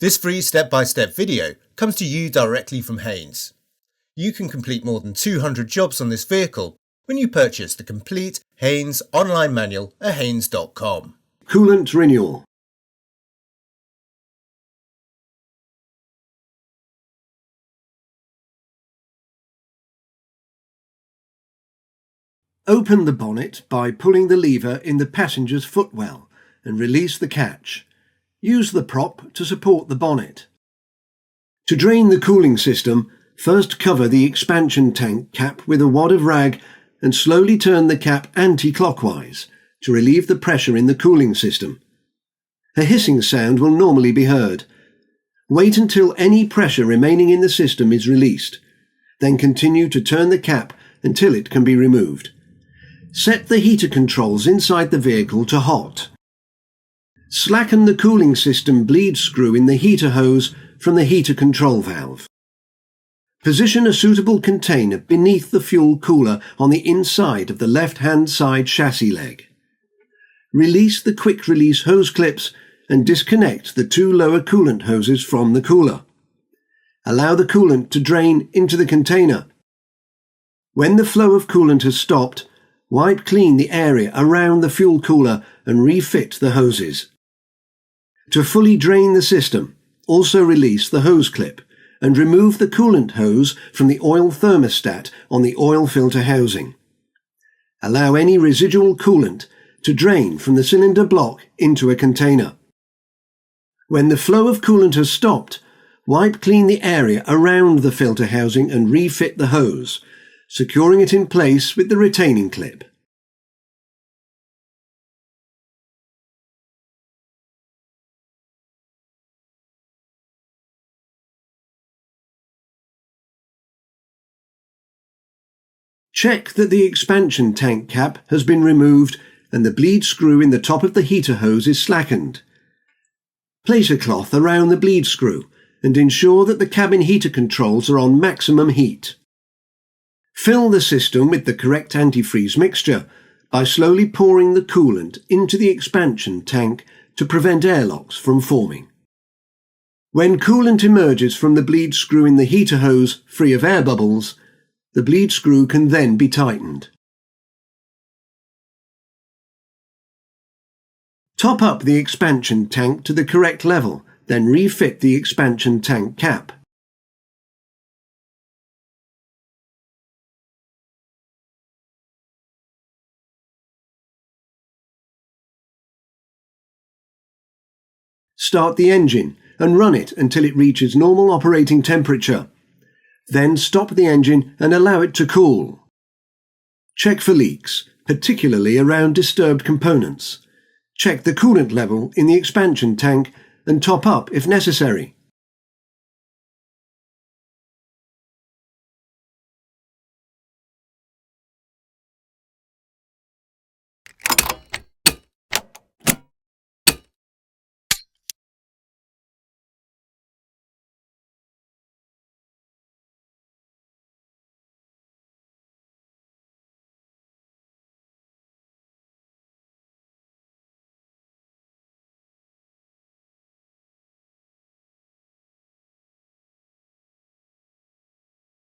This free step-by-step video comes to you directly from Haynes. You can complete more than 200 jobs on this vehicle when you purchase the complete Haynes online manual at haynes.com. Coolant renewal. Open the bonnet by pulling the lever in the passenger's footwell and release the catch. Use the prop to support the bonnet. To drain the cooling system, first cover the expansion tank cap with a wad of rag and slowly turn the cap anti-clockwise to relieve the pressure in the cooling system. A hissing sound will normally be heard. Wait until any pressure remaining in the system is released. Then continue to turn the cap until it can be removed. Set the heater controls inside the vehicle to hot. Slacken the cooling system bleed screw in the heater hose from the heater control valve. Position a suitable container beneath the fuel cooler on the inside of the left-hand side chassis leg. Release the quick-release hose clips and disconnect the two lower coolant hoses from the cooler. Allow the coolant to drain into the container. When the flow of coolant has stopped, wipe clean the area around the fuel cooler and refit the hoses. To fully drain the system, also release the hose clip and remove the coolant hose from the oil thermostat on the oil filter housing. Allow any residual coolant to drain from the cylinder block into a container. When the flow of coolant has stopped, wipe clean the area around the filter housing and refit the hose, securing it in place with the retaining clip. Check that the expansion tank cap has been removed and the bleed screw in the top of the heater hose is slackened. Place a cloth around the bleed screw and ensure that the cabin heater controls are on maximum heat. Fill the system with the correct antifreeze mixture by slowly pouring the coolant into the expansion tank to prevent airlocks from forming. When coolant emerges from the bleed screw in the heater hose free of air bubbles, the bleed screw can then be tightened. Top up the expansion tank to the correct level, then refit the expansion tank cap. Start the engine and run it until it reaches normal operating temperature. Then stop the engine and allow it to cool. Check for leaks, particularly around disturbed components. Check the coolant level in the expansion tank and top up if necessary.